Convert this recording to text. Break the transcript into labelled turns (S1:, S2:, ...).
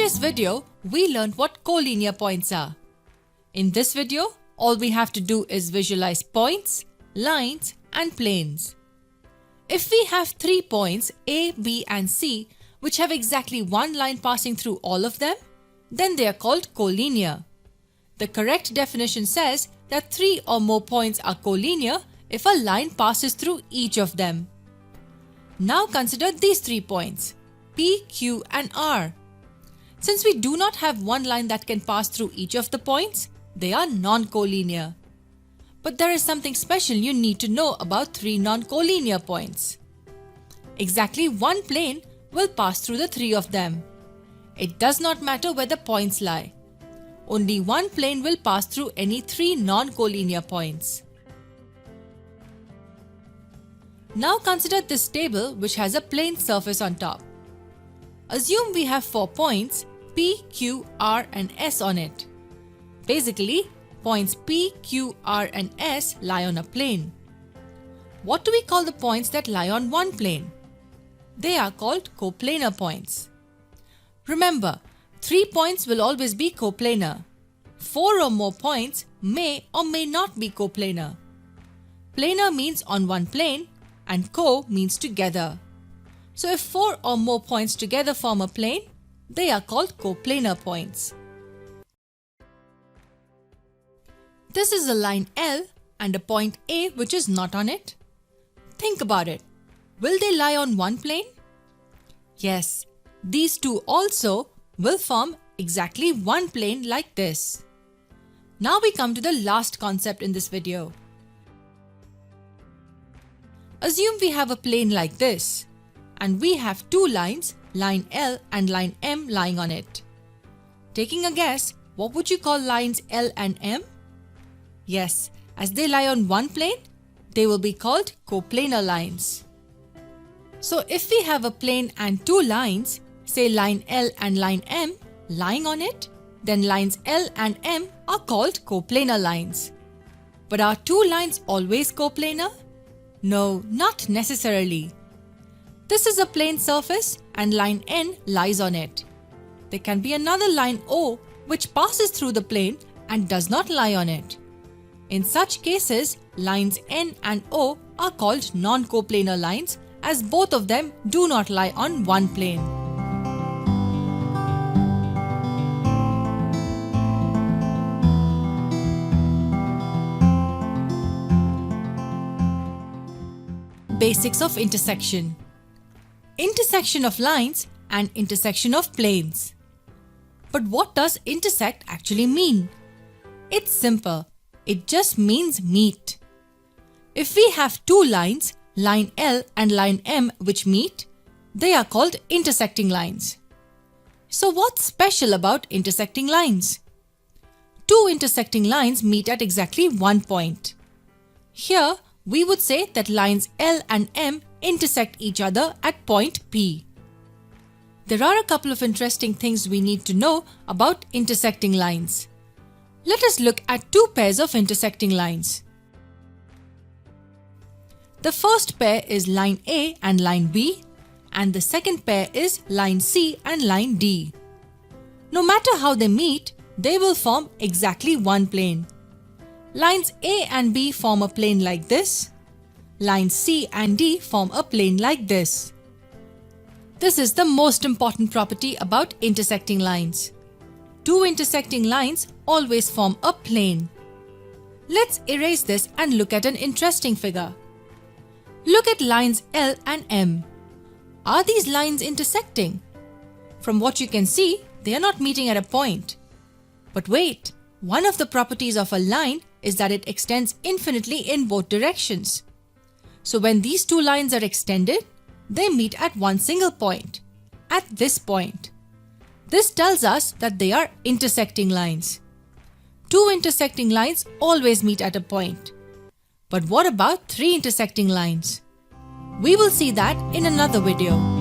S1: previous video, we learned what collinear points are. In this video, all we have to do is visualize points, lines, and planes. If we have 3 points A, B, and C, which have exactly one line passing through all of them, then they are called collinear. The correct definition says that 3 or more points are collinear if a line passes through each of them. Now consider these 3 points, P, Q, and R. Since we do not have one line that can pass through each of the points, they are non-collinear. But there is something special you need to know about 3 non-collinear points. Exactly one plane will pass through the 3 of them. It does not matter where the points lie. Only one plane will pass through any 3 non-collinear points. Now consider this table which has a plane surface on top. Assume we have 4 points P, Q, R, and S on it. Basically, points P, Q, R, and S lie on a plane. What do we call the points that lie on one plane? They are called coplanar points. Remember, 3 points will always be coplanar. 4 or more points may or may not be coplanar. Planar means on one plane and co means together. So if 4 or more points together form a plane, they are called coplanar points. This is a line L and a point A which is not on it. Think about it. Will they lie on one plane? Yes, these two also will form exactly one plane like this. Now we come to the last concept in this video. Assume we have a plane like this, and we have 2 lines, line L and line M, lying on it. Taking a guess, what would you call lines L and M? Yes, as they lie on one plane, they will be called coplanar lines. So if we have a plane and 2 lines, say line L and line M, lying on it, then lines L and M are called coplanar lines. But are 2 lines always coplanar? No, not necessarily. This is a plane surface and line N lies on it. There can be another line O which passes through the plane and does not lie on it. In such cases, lines N and O are called non-coplanar lines as both of them do not lie on one plane. Basics of intersection. Intersection of lines and intersection of planes. But what does intersect actually mean? It's simple. It just means meet. If we have 2 lines, line L and line M, which meet, they are called intersecting lines. So what's special about intersecting lines? 2 intersecting lines meet at exactly one point. Here, we would say that lines L and M intersect each other at point P. There are a couple of interesting things we need to know about intersecting lines. Let us look at 2 pairs of intersecting lines. The first pair is line A and line B, and the second pair is line C and line D. No matter how they meet, they will form exactly one plane. Lines A and B form a plane like this. Lines C and D form a plane like this. This is the most important property about intersecting lines. 2 intersecting lines always form a plane. Let's erase this and look at an interesting figure. Look at lines L and M. Are these lines intersecting? From what you can see, they are not meeting at a point. But wait, one of the properties of a line is that it extends infinitely in both directions. So when these 2 lines are extended, they meet at one single point, at this point. This tells us that they are intersecting lines. 2 intersecting lines always meet at a point. But what about 3 intersecting lines? We will see that in another video.